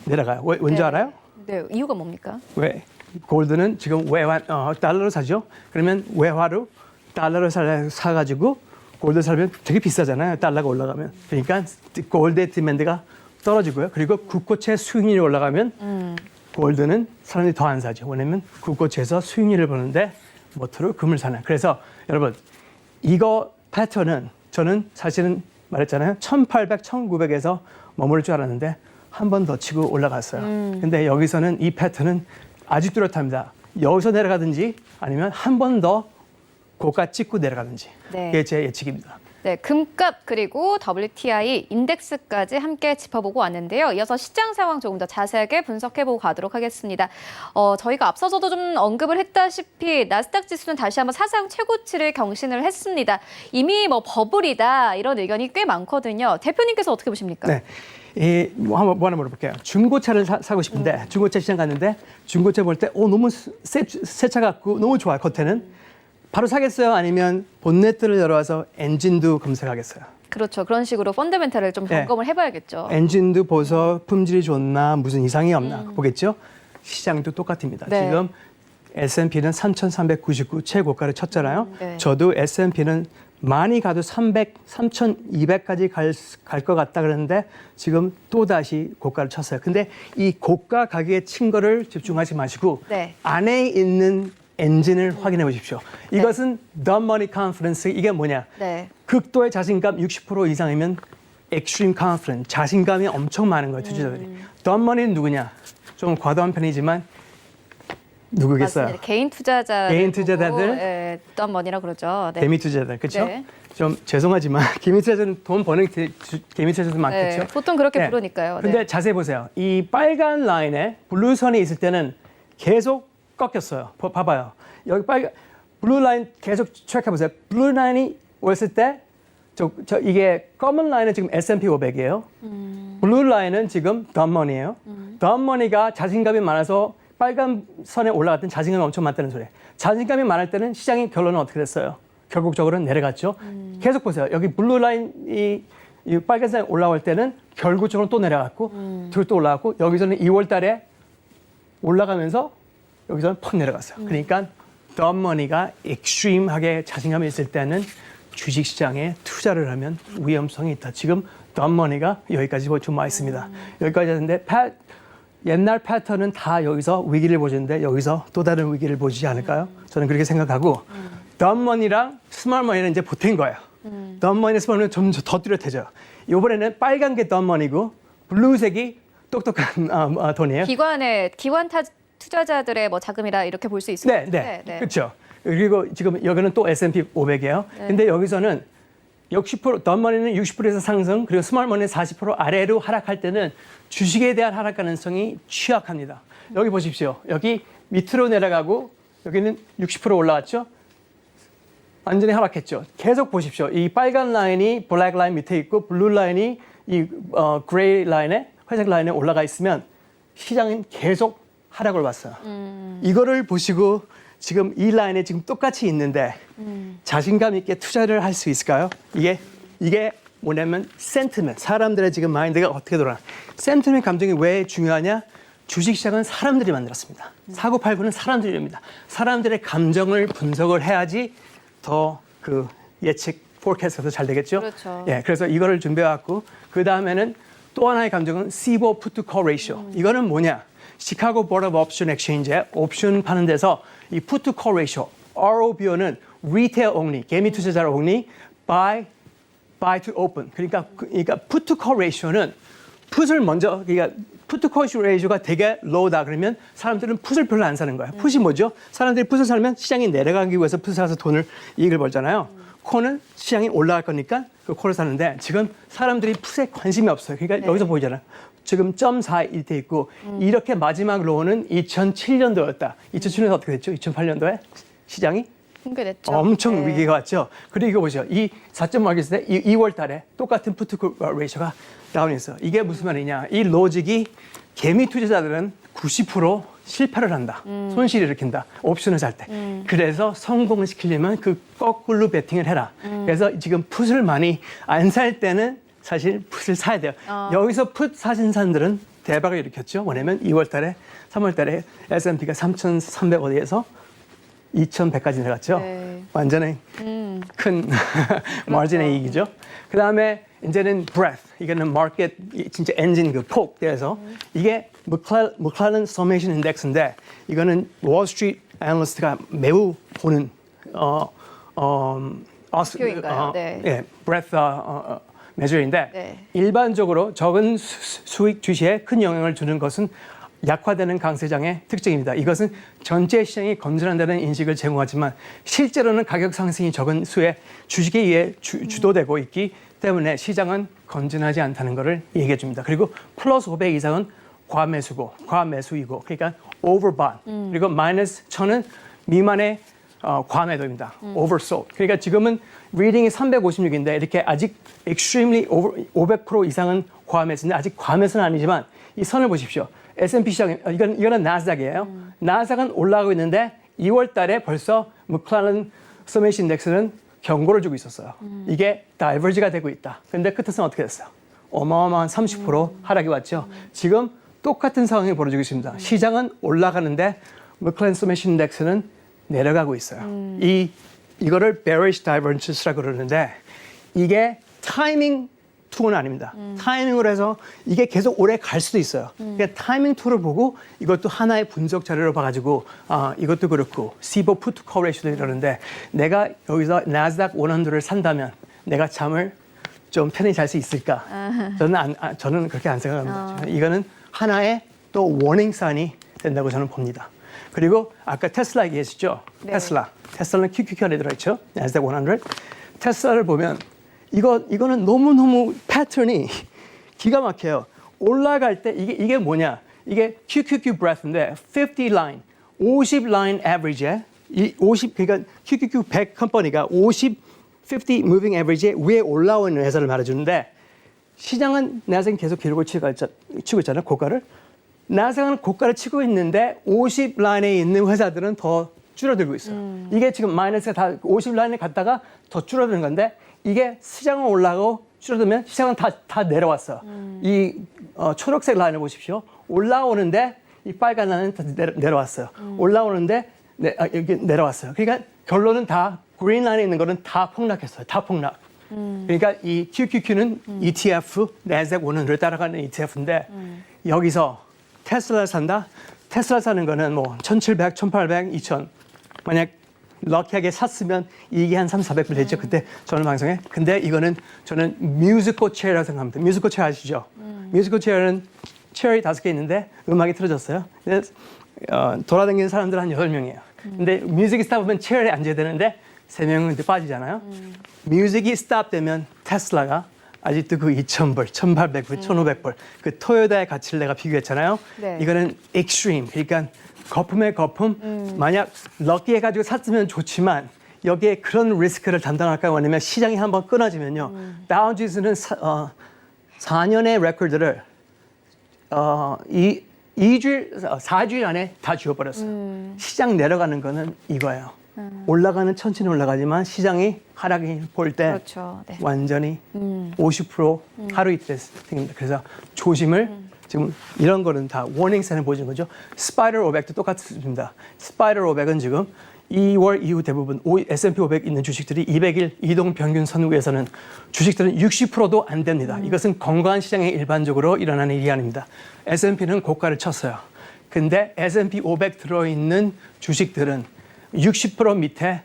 내려가요. 왠지 네. 알아요? 네, 이유가 뭡니까? 왜? 골드는 지금 달러로 사죠. 그러면 외화로 달러를 사가지고 골드 사면 되게 비싸잖아요. 달러가 올라가면. 그러니까 골드의 디맨드가 떨어지고요. 그리고 국고채 수익률이 올라가면 골드는 사람들이 더 안 사죠. 왜냐면 국고채에서 수익률을 보는데 모토로 금을 사는. 그래서 여러분 이거 패턴은 저는 사실은 말했잖아요. 1800, 1900에서 머무를 줄 알았는데 한 번 더 치고 올라갔어요. 근데 여기서는 이 패턴은 아주 뚜렷합니다. 여기서 내려가든지 아니면 한 번 더 고가 찍고 내려가든지. 네. 그게 제 예측입니다. 네, 금값 그리고 WTI 인덱스까지 함께 짚어보고 왔는데요. 이어서 시장 상황 조금 더 자세하게 분석해보고 가도록 하겠습니다. 저희가 앞서서도 좀 언급을 했다시피 나스닥 지수는 다시 한번 사상 최고치를 경신을 했습니다. 이미 뭐 버블이다 이런 의견이 꽤 많거든요. 대표님께서 어떻게 보십니까? 네. 뭐 하나 물어볼게요. 중고차를 사고 싶은데 중고차 시장 갔는데 중고차 볼 때 너무 새 차 같고 너무 좋아요. 겉에는. 바로 사겠어요? 아니면 본네트를 열어와서 엔진도 검색하겠어요? 그렇죠. 그런 식으로 펀더멘탈을 좀 점검을 해봐야겠죠. 엔진도 보서 품질이 좋나 무슨 이상이 없나 보겠죠? 시장도 똑같습니다. 네. 지금 S&P는 3,399 최고가를 쳤잖아요. 네. 저도 S&P는 많이 가도 3,200까지 갈 것 같다 그러는데 지금 또 다시 고가를 쳤어요. 근데 이 고가 가격에 친 거를 집중하지 마시고 네. 안에 있는 엔진을 확인해 보십시오. 이것은 dumb money confidence. 이게 뭐냐? 네. 극도의 자신감 60% 이상이면 extreme confidence. 자신감이 엄청 많은 거예요, 투자자들이. dumb money는 누구냐? 좀 과도한 편이지만 누구겠어요? 맞습니다. 개인 투자자들 덤머니라 그러죠. 네. 개미 투자자들, 그렇죠? 네. 좀 죄송하지만 개미 투자자는 돈 버는 개미 투자자도 많겠죠. 네, 보통 그렇게 네. 부르니까요. 근데 네. 자세히 보세요. 이 빨간 라인에 블루선이 있을 때는 계속 꺾였어요. 봐봐요. 여기 블루 라인 계속 체크해 보세요. 블루 라인이 왔을 때 이게 검은 라인은 지금 S&P 500이에요. 블루 라인은 지금 덤머니예요. 덤머니가 자신감이 많아서 빨간 선에 올라갔던 자신감이 엄청 많다는 소리예요. 자신감이 많을 때는 시장의 결론은 어떻게 됐어요? 결국적으로는 내려갔죠. 계속 보세요. 여기 블루 라인이 이 빨간색 올라올 때는 결국적으로 또 내려갔고 또 올라갔고 여기서는 2월 달에 올라가면서 여기서는 퍽 내려갔어요. 그러니까 덤머니가 익스트림하게 자신감이 있을 때는 주식시장에 투자를 하면 위험성이 있다. 지금 덤머니가 여기까지 좀 와 있습니다. 여기까지 했는데 옛날 패턴은 다 여기서 위기를 보시는데 여기서 또 다른 위기를 보지 않을까요? 저는 그렇게 생각하고 덤머니랑 스몰머니는 이제 보탠 거예요. 덤머니, 스몰머니는 좀 더 뚜렷해져요. 이번에는 빨간 게 덤머니고 블루색이 똑똑한 돈이에요. 기관 투자자들의 뭐 자금이라 이렇게 볼 수 있습니다. 네. 그렇죠. 그리고 지금 여기는 또 S&P 500이에요. 네. 근데 여기서는 60% 던머니는 60%에서 상승, 그리고 스몰머니는 40% 아래로 하락할 때는 주식에 대한 하락 가능성이 취약합니다. 여기 보십시오. 여기 밑으로 내려가고 여기는 60% 올라왔죠. 완전히 하락했죠. 계속 보십시오. 이 빨간 라인이 블랙 라인 밑에 있고 블루 라인이 이 그레이 라인에 회색 라인에 올라가 있으면 시장은 계속 하락을 봤어요. 이거를 보시고 지금 이 라인에 지금 똑같이 있는데 자신감 있게 투자를 할 수 있을까요? 이게 뭐냐면 센티멘트. 사람들의 지금 마인드가 어떻게 돌아가. 센티멘트 감정이 왜 중요하냐? 주식시장은 사람들이 만들었습니다. 사고팔고는 사람들입니다. 사람들의 감정을 분석을 해야지 더 그 예측 포캐스트가 잘 되겠죠. 그렇죠. 예, 그래서 이거를 준비해왔고 그 다음에는 또 하나의 감정은 C/4 Put to Call Ratio. 이거는 뭐냐? 시카고 보드 오브 옵션 엑스체인지에 옵션 파는 데서 이 Put to Call Ratio, ROBO는 Retail only, 개미 투자자 only, buy to open. 그러니까 Put to Call Ratio는 풋을 먼저 그러니까 Put to Call Ratio가 되게 low다 그러면 사람들은 풋을 별로 안 사는 거예요. 풋이 뭐죠? 사람들이 풋을 사면 시장이 내려가기 위해서 풋을 사서 돈을 이익을 벌잖아요. 콜은 시장이 올라갈 거니까 그 콜을 사는데 지금 사람들이 풋에 관심이 없어요. 그러니까 여기서 보이잖아요. 지금 0.4일 때 있고 이렇게 마지막 로우는 2007년도였다. 2007년도 어떻게 됐죠? 2008년도에 시장이 붕괴됐죠. 엄청 위기가 왔죠. 그리고 이거 보죠. 이 4.5 있을 때 2월 달에 똑같은 푸트 레이셔가 다운했어요. 이게 무슨 말이냐. 이 로직이 개미 투자자들은 90% 실패를 한다. 손실을 일으킨다. 옵션을 살 때. 그래서 성공을 시키려면 그 거꾸로 베팅을 해라. 그래서 지금 풋을 많이 안 살 때는 사실 풋을 사야 돼요. 여기서 풋 사신 사람들은 대박을 일으켰죠. 뭐냐면 2월 달에, 3월 달에 S&P가 3,300 어디에서 2,100까지 내려갔죠. 네. 완전히 큰 마진의 이익이죠. 그 다음에 이제는 breadth, 이거는 마켓 진짜 엔진 그 폭대에서 이게 McClellan Summation Index인데 이거는 월스트리트 애널리스트가 매우 보는 목표인가요? 네. 예, breadth measure인데 네. 일반적으로 적은 수익 주시에 큰 영향을 주는 것은 약화되는 강세장의 특징입니다. 이것은 전체 시장이 건전한다는 인식을 제공하지만 실제로는 가격 상승이 적은 수의 주식에 의해 주도되고 있기 때문에 시장은 건전하지 않다는 것을 얘기해 줍니다. 그리고 플러스 500 이상은 과매수이고 그러니까 overbought. 그리고 마이너스 1000은 미만의 과매도입니다. oversold. 그러니까 지금은 리딩이 356인데 이렇게 아직 extremely 500% 이상은 과매수인데 아직 과매수는 아니지만 이 선을 보십시오. S&P 시장, 이거는 나스닥이에요. 나스닥은 올라가고 있는데 2월 달에 벌써 McClellan Summation Index는 경고를 주고 있었어요. 이게 다이버지가 되고 있다. 근데 끝에서는 어떻게 됐어요? 어마어마한 30% 하락이 왔죠. 지금 똑같은 상황이 벌어지고 있습니다. 시장은 올라가는데 McClellan Summation Index는 내려가고 있어요. 이거를 bearish divergence라고 그러는데 이게 타이밍 툴은 아닙니다. 타이밍으로 해서 이게 계속 오래 갈 수도 있어요. 그러니까 타이밍 툴을 보고 이것도 하나의 분석 자료로 봐가지고 이것도 그렇고 C/4 Put to Call Ratio도 이러는데 내가 여기서 나스닥 100를 산다면 내가 잠을 좀 편히 잘 수 있을까? 저는 그렇게 안 생각합니다. 이거는 하나의 또 워닝 사인이 된다고 저는 봅니다. 그리고 아까 테슬라 얘기했었죠. 네. 테슬라는 QQQ 안에 들어있죠. 나스닥 100. 테슬라를 보면 이거는 너무너무 패턴이 기가 막혀요. 올라갈 때 이게 뭐냐? 이게 QQQ breadth인데 50 line, 50 line average에 이 50 그러니까 QQQ 100 컴퍼니가 50 moving average에 위에 올라오는 회사를 말해주는데 시장은 나스닥이 계속 기록을 치고 있잖아요. 고가를. 나스닥은 고가를 치고 있는데 50 라인에 있는 회사들은 더 줄어들고 있어요. 이게 지금 마이너스가 다 50 라인에 갔다가 더 줄어드는 건데 이게 시장은 올라가고 줄어들면 시장은 다 내려왔어요. 이 초록색 라인을 보십시오. 올라오는데 이 빨간 라인은 다 내려왔어요. 올라오는데 여기 내려왔어요. 그러니까 결론은 다 그린 라인에 있는 거는 다 폭락했어요. 다 폭락. 그러니까 이 QQQ는 ETF, 나스닥 100를 따라가는 ETF인데 여기서 테슬라를 산다? 테슬라 사는 거는 뭐 1,700, 1,800, 2,000. 만약 럭키하게 샀으면 이익이 한 3,400불 됐죠. 그때 저는 방송에. 근데 이거는 저는 뮤지컬 체어라고 생각합니다. 뮤지컬 체어 아시죠? 뮤지컬 체어는 체어이 5개 있는데 음악이 틀어졌어요. 돌아다니는 사람들 한 8명이에요. 근데 뮤직이 스타 보면 체어에 앉아야 되는데 3명은 이제 빠지잖아요. 뮤직이 스탑 되면 테슬라가 아직도 그 2,000불, 1,800불, 1,500불 그 토요타의 가치를 내가 비교했잖아요. 네. 이거는 extreme, 그러니까 거품의 거품. 만약 럭키해가지고 샀으면 좋지만 여기에 그런 리스크를 담당할까요? 왜냐면 시장이 한번 끊어지면요. 다우지수는 4년의 레코드를 4주일 안에 다 지워버렸어요. 시장 내려가는 거는 이거예요. 올라가는 천천히 올라가지만 시장이 하락이 볼 때 그렇죠. 네. 완전히 50% 하루 이틀 생깁니다. 그래서 조심을 지금 이런 거는 다 워닝 사인을 보여준 거죠. 스파이럴 500도 똑같습니다. 스파이럴 500은 지금 2월 이후 대부분 S&P 500 있는 주식들이 200일 이동 평균 선후에서는 주식들은 60%도 안 됩니다. 이것은 건강한 시장에 일반적으로 일어나는 일이 아닙니다. S&P는 고가를 쳤어요. 근데 S&P 500 들어있는 주식들은 60% 밑에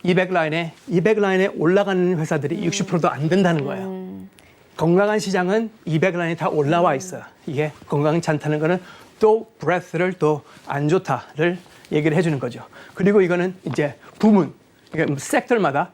200라인에 올라가는 회사들이 60%도 안 된다는 거예요. 건강한 시장은 200라인이 다 올라와 있어요. 이게 건강치 않다는 거는 또 브레스를 또 안 좋다를 얘기를 해주는 거죠. 그리고 이거는 이제 부문, 그러니까 섹터마다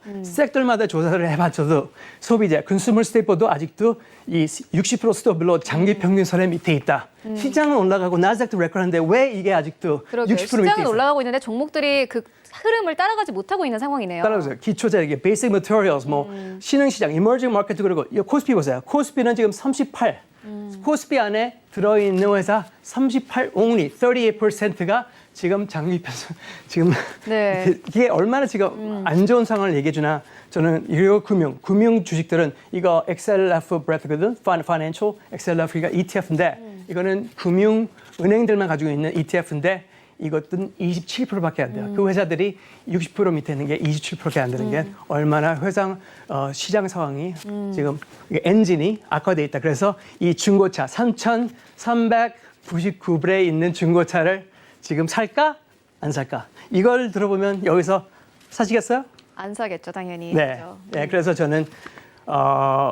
조사를 해봤어도 소비자, 컨슈머 스테이플도 아직도 이 60% 스톱으로 장기 평균선의 밑에 있다. 시장은 올라가고 나스닥도 레코드인데 왜 이게 아직도 그러게요. 60% 밑에 시장은 있어요? 올라가고 있는데 종목들이 그 흐름을 따라가지 못하고 있는 상황이네요. 따라오세요. 기초자에게 베이직 머티리얼스, 뭐 신흥시장, 이머징 마켓도 그러고 이 코스피 보세요. 코스피는 지금 38. 코스피 안에 들어있는 회사 38 only 38%가 지금 장기 편성 지금 네. 이게 얼마나 지금 안 좋은 상황을 얘기해 주나. 저는 이거 금융 주식들은 이거 XLF 브레드거든, Financial XLF가 ETF인데 이거는 금융 은행들만 가지고 있는 ETF인데 이것은 27%밖에 안 돼요. 그 회사들이 60% 밑에 있는 게 27%밖에 안 되는 게 얼마나 시장 상황이 지금 엔진이 악화돼 있다. 그래서 이 중고차 3,399불에 있는 중고차를 지금 살까 안 살까? 이걸 들어보면 여기서 사시겠어요? 안 사겠죠, 당연히. 네. 그렇죠. 네. 그래서 저는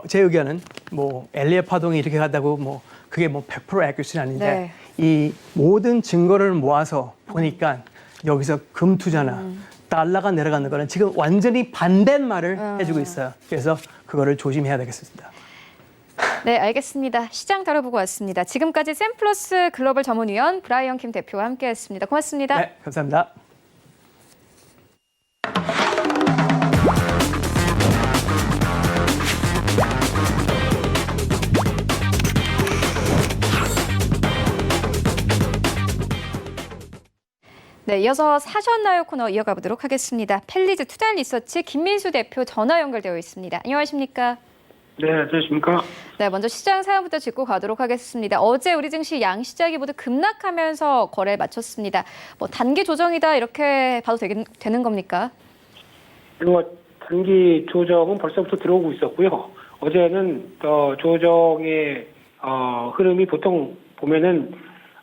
제 의견은 뭐 엘리엇 파동이 이렇게 가다고 뭐 그게 뭐 100% accuracy는 아닌데 네. 이 모든 증거를 모아서 보니까 여기서 금 투자나 달러가 내려가는 거는 지금 완전히 반대말을 해주고 있어요. 그래서 그거를 조심해야 되겠습니다. 네, 알겠습니다. 시장 다뤄보고 왔습니다. 지금까지 샘플러스 글로벌 전문위원 브라이언 킴 대표와 함께했습니다. 고맙습니다. 네, 감사합니다. 네, 이어서 사셨나요 코너 이어가 보도록 하겠습니다. 펠리즈 투자리서치 김민수 대표 전화 연결되어 있습니다. 안녕하십니까? 네, 안녕하십니까? 네, 먼저 시장 상황부터 짚고 가도록 하겠습니다. 어제 우리 증시 양시장이 모두 급락하면서 거래를 마쳤습니다. 뭐 단기 조정이다 이렇게 봐도 되는 겁니까? 뭐 단기 조정은 벌써부터 들어오고 있었고요. 어제는 조정의 흐름이 보통 보면은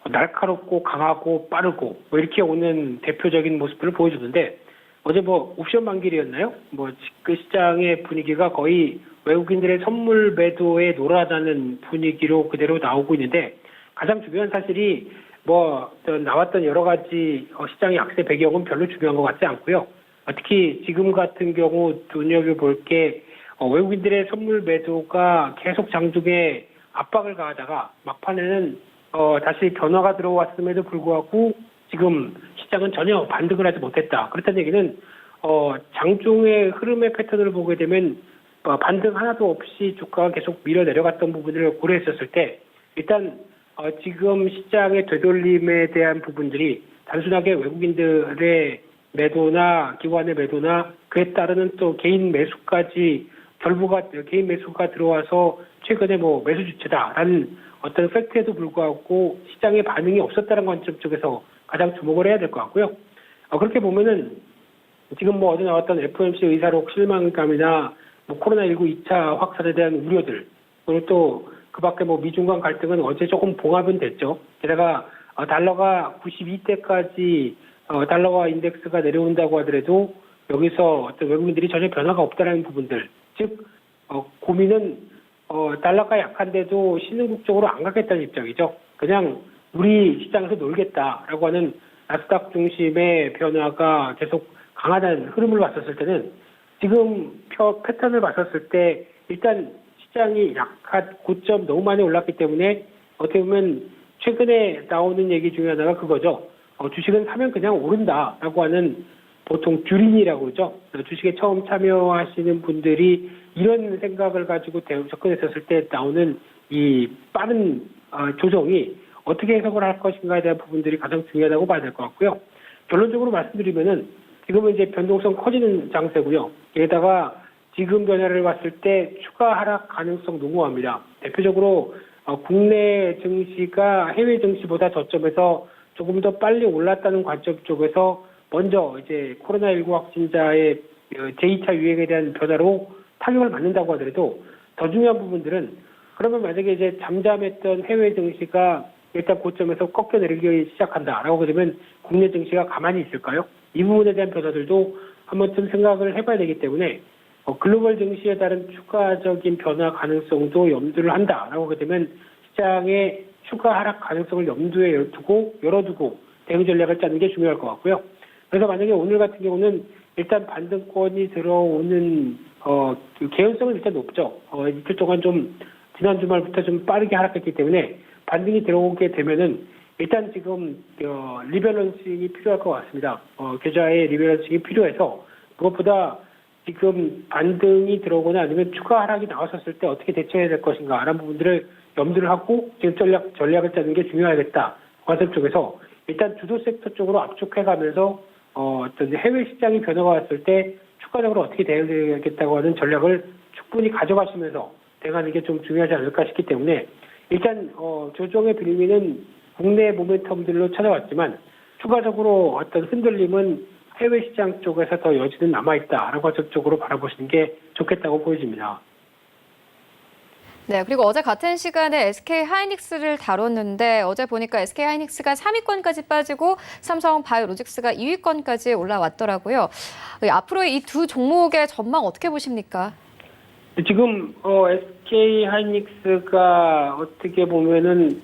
날카롭고 강하고 빠르고 뭐 이렇게 오는 대표적인 모습들을 보여주는데 어제 뭐 옵션 만길이었나요? 뭐 그 시장의 분위기가 거의 외국인들의 선물 매도에 놀아나는 분위기로 그대로 나오고 있는데 가장 중요한 사실이 뭐 나왔던 여러 가지 시장의 약세 배경은 별로 중요한 것 같지 않고요. 특히 지금 같은 경우 눈여겨볼 게 외국인들의 선물 매도가 계속 장중에 압박을 가하다가 막판에는 다시 변화가 들어왔음에도 불구하고 지금 시장은 전혀 반등을 하지 못했다. 그렇다는 얘기는 장중의 흐름의 패턴을 보게 되면 반등 하나도 없이 주가가 계속 밀어 내려갔던 부분을 고려했었을 때 일단 지금 시장의 되돌림에 대한 부분들이 단순하게 외국인들의 매도나 기관의 매도나 그에 따르는 또 개인 매수까지 개인 매수가 들어와서 최근에 뭐 매수 주체다라는 어떤 팩트에도 불구하고 시장에 반응이 없었다는 관점 쪽에서 가장 주목을 해야 될 것 같고요. 그렇게 보면은 지금 뭐 어제 나왔던 FOMC 의사록 실망감이나 뭐 코로나19 2차 확산에 대한 우려들 그리고 또 그밖에 뭐 미중 간 갈등은 어제 조금 봉합은 됐죠. 게다가 달러가 92대까지 달러와 인덱스가 내려온다고 하더라도 여기서 어떤 외국인들이 전혀 변화가 없다는 부분들 즉 고민은 달러가 약한데도 신흥국 쪽으로 안 가겠다는 입장이죠. 그냥 우리 시장에서 놀겠다라고 하는 나스닥 중심의 변화가 계속 강하다는 흐름을 봤었을 때는 지금 패턴을 봤었을 때 일단 시장이 약간 고점 너무 많이 올랐기 때문에 어떻게 보면 최근에 나오는 얘기 중에 하나가 그거죠. 주식은 사면 그냥 오른다라고 하는 보통 듀린이라고 그러죠. 주식에 처음 참여하시는 분들이 이런 생각을 가지고 접근했었을 때 나오는 이 빠른 조정이 어떻게 해석을 할 것인가에 대한 부분들이 가장 중요하다고 봐야 될 것 같고요. 결론적으로 말씀드리면은 지금은 이제 변동성 커지는 장세고요. 게다가 지금 변화를 봤을 때 추가 하락 가능성 농후합니다. 대표적으로 국내 증시가 해외 증시보다 저점에서 조금 더 빨리 올랐다는 관점 쪽에서 먼저 이제 코로나19 확진자의 제2차 유행에 대한 변화로 타격을 받는다고 하더라도 더 중요한 부분들은 그러면 만약에 이제 잠잠했던 해외 증시가 일단 고점에서 꺾여 내리기 시작한다라고 그러면 국내 증시가 가만히 있을까요? 이 부분에 대한 변화들도 한 번쯤 생각을 해봐야 되기 때문에 글로벌 증시에 따른 추가적인 변화 가능성도 염두를 한다라고 하게 되면 시장의 추가 하락 가능성을 염두에 열어두고 대응 전략을 짜는 게 중요할 것 같고요. 그래서 만약에 오늘 같은 경우는 일단 반등권이 들어오는 그 개연성은 일단 높죠. 이틀 동안 좀 지난 주말부터 좀 빠르게 하락했기 때문에 반등이 들어오게 되면은 일단 지금 리밸런싱이 필요할 것 같습니다. 계좌의 리밸런싱이 필요해서 무엇보다 지금 반등이 들어오거나 아니면 추가 하락이 나왔었을 때 어떻게 대처해야 될 것인가 라는 부분들을 염두를 하고 지금 전략을 짜는 게 중요하겠다. 관점 쪽에서 일단 주도 섹터 쪽으로 압축해가면서 어떤 해외 시장이 변화가 왔을 때 추가적으로 어떻게 대응해야겠다고 하는 전략을 충분히 가져가시면서 대응하는 게 좀 중요하지 않을까 싶기 때문에 일단 조정의 빌미는 국내 모멘텀들로 찾아왔지만 추가적으로 어떤 흔들림은 해외 시장 쪽에서 더 여지는 남아있다라고 적극적으로 바라보시는 게 좋겠다고 보여집니다. 네, 그리고 어제 같은 시간에 SK 하이닉스를 다뤘는데 어제 보니까 SK 하이닉스가 3위권까지 빠지고 삼성 바이오로직스가 2위권까지 올라왔더라고요. 앞으로의 이 두 종목의 전망 어떻게 보십니까? 지금 SK 하이닉스가 어떻게 보면은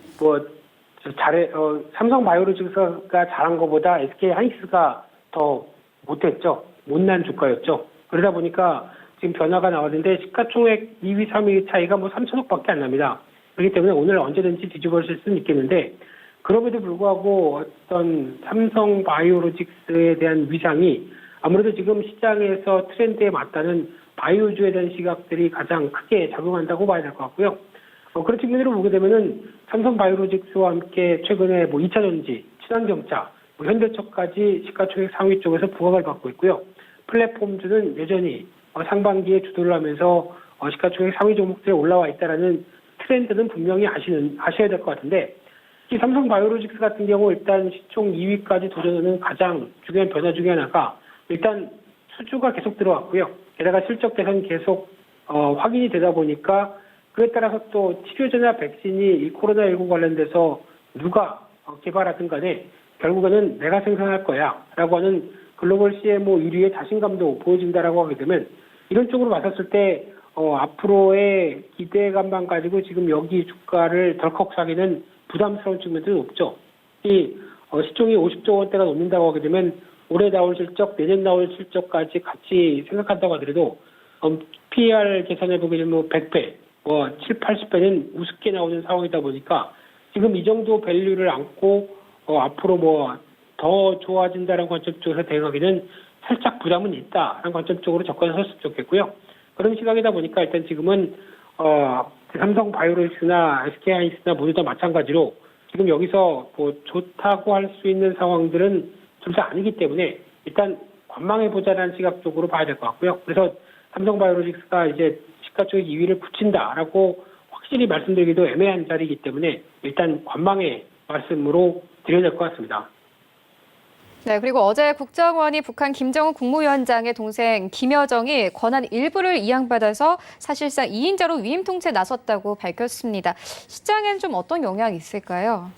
삼성 바이오로직스가 잘한 것보다 SK 하이닉스가 더 못했죠. 못난 주가였죠. 그러다 보니까 지금 변화가 나왔는데 시가총액 2위, 3위 차이가 3천억밖에 안 납니다. 그렇기 때문에 오늘 언제든지 뒤집어질 수는 있겠는데 그럼에도 불구하고 어떤 삼성 바이오로직스에 대한 위상이 아무래도 지금 시장에서 트렌드에 맞다는 바이오주에 대한 시각들이 가장 크게 작용한다고 봐야 될 것 같고요. 그런 측면으로 보게 되면은 삼성 바이오로직스와 함께 최근에 2차전지, 친환경차, 현대차까지 시가총액 상위 쪽에서 부각을 받고 있고요. 플랫폼주는 여전히 상반기에 주도를 하면서 시가총액 상위 종목들에 올라와 있다라는 트렌드는 분명히 아셔야 될 것 같은데 이 삼성 바이오로직스 같은 경우 일단 시총 2위까지 도전하는 가장 중요한 변화 중에 하나가 일단 수주가 계속 들어왔고요. 게다가 실적 개선 계속 확인이 되다 보니까 그에 따라서 또 치료제나 백신이 이 코로나19 관련돼서 누가 개발하든 간에 결국에는 내가 생산할 거야 라고 하는 글로벌 CMO 1위의 자신감도 보여진다라고 하게 되면 이런 쪽으로 봤었을 때 앞으로의 기대감만 가지고 지금 여기 주가를 덜컥 사기는 부담스러운 측면도 높죠. 이 시총이 50조 원대가 넘는다고 하게 되면 올해 나올 실적, 내년 나올 실적까지 같이 생각한다고 하더라도 PER 계산해보게 되면 100배, 7, 80배는 우습게 나오는 상황이다 보니까 지금 이 정도 밸류를 안고 앞으로 더 좋아진다는 관점 쪽에서 대응하기는 살짝 부담은 있다라는 관점 쪽으로 접근하셨으면 좋겠고요. 그런 시각이다 보니까 일단 지금은 삼성 바이오로직스나 SK 하이닉스나 모두 다 마찬가지로 지금 여기서 좋다고 할 수 있는 상황들은 둘 다 아니기 때문에 일단 관망해보자라는 시각 쪽으로 봐야 될 것 같고요. 그래서 삼성 바이오로직스가 이제 시가총액 2위를 굳힌다라고 확실히 말씀드리기도 애매한 자리이기 때문에 일단 관망의 말씀으로 드려야 될 것 같습니다. 네, 그리고 어제 국정원이 북한 김정은 국무위원장의 동생 김여정이 권한 일부를 이양받아서 사실상 2인자로 위임 통치에 나섰다고 밝혔습니다. 시장엔 좀 어떤 영향이 있을까요?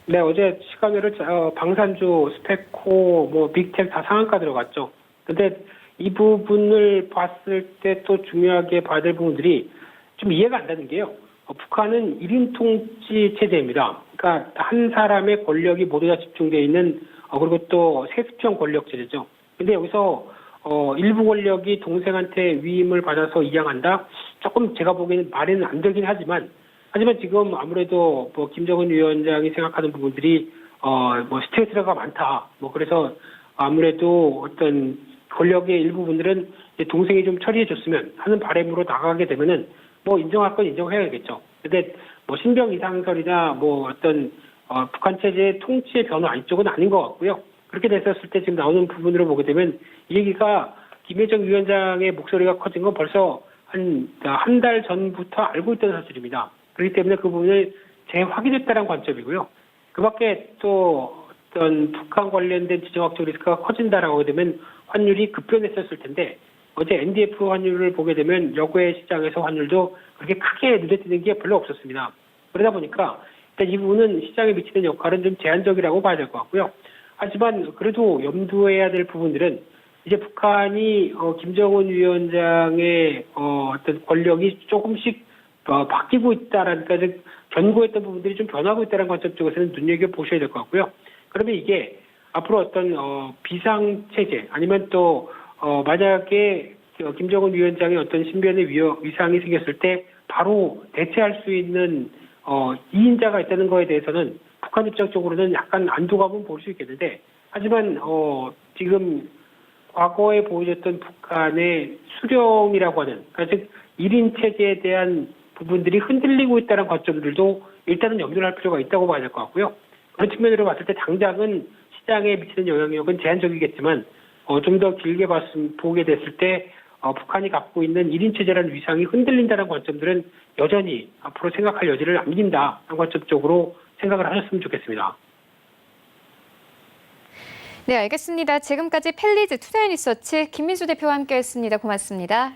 네, 어제 시간외로 방산주, 스페코, 빅텍 다 상한가 들어갔죠. 근데 이 부분을 봤을 때 또 중요하게 봐야 될 부분들이 좀 이해가 안 되는 게요. 북한은 1인 통치 체제입니다. 그러니까 한 사람의 권력이 모두 다 집중되어 있는 그리고 또 세습형 권력 체제죠. 근데 여기서 일부 권력이 동생한테 위임을 받아서 이양한다? 조금 제가 보기에는 말에는 안 되긴 하지만 지금 아무래도 뭐 김정은 위원장이 생각하는 부분들이 뭐 스트레스가 많다. 뭐 그래서 아무래도 어떤 권력의 일부분들은 동생이 좀 처리해줬으면 하는 바람으로 나가게 되면은 뭐 인정할 건 인정해야겠죠. 근데 뭐 신병 이상설이나 뭐 어떤 북한 체제의 통치의 변화 이쪽은 아닌 것 같고요. 그렇게 됐었을 때 지금 나오는 부분으로 보게 되면 이 얘기가 김여정 위원장의 목소리가 커진 건 벌써 한 달 전부터 알고 있던 사실입니다. 그렇기 때문에 그 부분을 재확인했다는 관점이고요. 그 밖에 또 어떤 북한 관련된 지정학적 리스크가 커진다라고 하게 되면 환율이 급변했었을 텐데 어제 NDF 환율을 보게 되면 여고의 시장에서 환율도 그렇게 크게 눈에 띄는 게 별로 없었습니다. 그러다 보니까 일단 이 부분은 시장에 미치는 역할은 좀 제한적이라고 봐야 될 것 같고요. 하지만 그래도 염두해야 될 부분들은 이제 북한이 김정은 위원장의 어떤 권력이 조금씩 바뀌고 있다라는, 그러니까 견고했던 부분들이 좀 변하고 있다는 관점 쪽에서는 눈여겨보셔야 될 것 같고요. 그러면 이게 앞으로 어떤 비상체제 아니면 또 만약에 김정은 위원장의 어떤 신변의 위상이 생겼을 때 바로 대체할 수 있는 2인자가 있다는 거에 대해서는 북한 입장 쪽으로는 약간 안도감은 볼 수 있겠는데, 하지만 지금 과거에 보여줬던 북한의 수령이라고 하는, 그러니까 즉 1인 체제에 대한 부분들이 흔들리고 있다는 관점들도 일단은 염두를 할 필요가 있다고 봐야 될 것 같고요. 그런 측면으로 봤을 때 당장은 시장에 미치는 영향력은 제한적이겠지만 좀 더 길게 보게 됐을 때 북한이 갖고 있는 1인 체제라는 위상이 흔들린다는 관점들은 여전히 앞으로 생각할 여지를 남긴다는 관점 쪽으로 생각을 하셨으면 좋겠습니다. 네, 알겠습니다. 지금까지 펠리즈 투자인리서치 김민수 대표와 함께했습니다. 고맙습니다.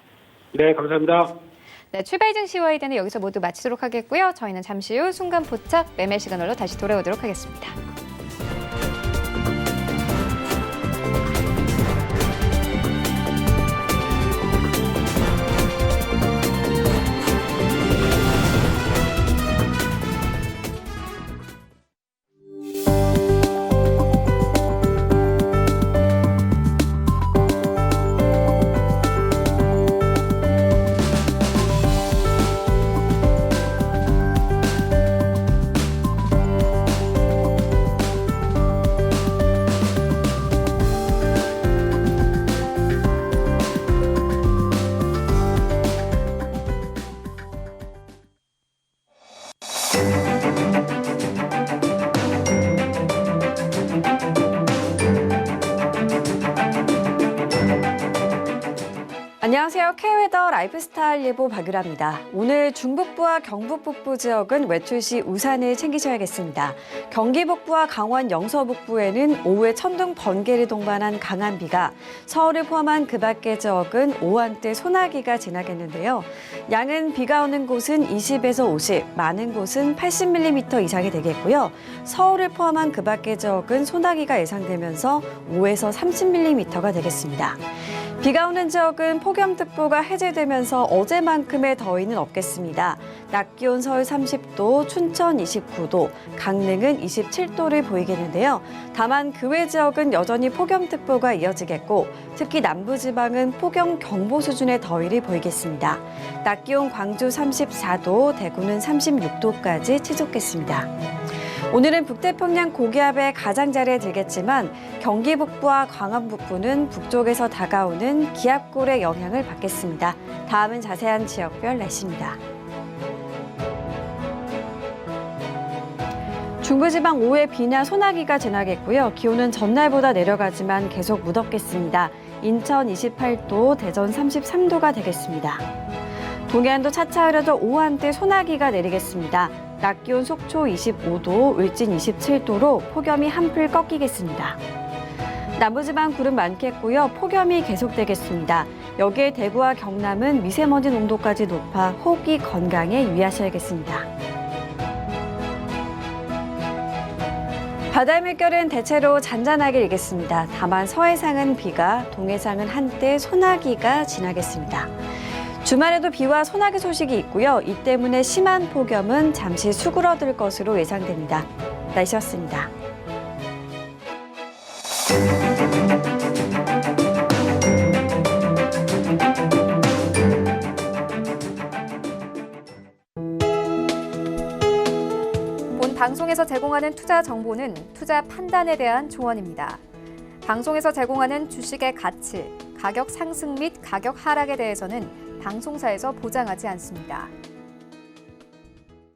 네, 감사합니다. 네, 출발 증시 와이드는 여기서 모두 마치도록 하겠고요. 저희는 잠시 후 순간 포착 매매 시그널로 다시 돌아오도록 하겠습니다. 안녕하세요. K웨더 라이프스타일 예보 박유라입니다. 오늘 중북부와 경북 북부 지역은 외출 시 우산을 챙기셔야겠습니다. 경기 북부와 강원 영서 북부에는 오후에 천둥 번개를 동반한 강한 비가, 서울을 포함한 그 밖의 지역은 오후 한때 소나기가 지나겠는데요. 양은 비가 오는 곳은 20에서 50, 많은 곳은 80mm 이상이 되겠고요. 서울을 포함한 그 밖의 지역은 소나기가 예상되면서 5에서 30mm가 되겠습니다. 비가 오는 지역은 폭염특보가 해제되면서 어제만큼의 더위는 없겠습니다. 낮 기온 서울 30도, 춘천 29도, 강릉은 27도를 보이겠는데요. 다만 그 외 지역은 여전히 폭염특보가 이어지겠고 특히 남부지방은 폭염경보 수준의 더위를 보이겠습니다. 낮 기온 광주 34도, 대구는 36도까지 치솟겠습니다. 오늘은 북태평양 고기압의 가장자리에 들겠지만 경기 북부와 광안 북부는 북쪽에서 다가오는 기압골의 영향을 받겠습니다. 다음은 자세한 지역별 날씨입니다. 중부지방 오후에 비나 소나기가 지나겠고요. 기온은 전날보다 내려가지만 계속 무덥겠습니다. 인천 28도, 대전 33도가 되겠습니다. 동해안도 차차 흐려져 오후 한때 소나기가 내리겠습니다. 낮 기온 속초 25도, 울진 27도로 폭염이 한풀 꺾이겠습니다. 남부지방 구름 많겠고요. 폭염이 계속되겠습니다. 여기에 대구와 경남은 미세먼지 농도까지 높아 호흡기 건강에 유의하셔야겠습니다. 바다의 물결은 대체로 잔잔하게 일겠습니다. 다만 서해상은 비가, 동해상은 한때 소나기가 지나겠습니다. 주말에도 비와 소나기 소식이 있고요. 이 때문에 심한 폭염은 잠시 수그러들 것으로 예상됩니다. 날씨였습니다. 방송에서 제공하는 투자 정보는 투자 판단에 대한 조언입니다. 방송에서 제공하는 주식의 가치, 가격 상승 및 가격 하락에 대해서는 방송사에서 보장하지 않습니다.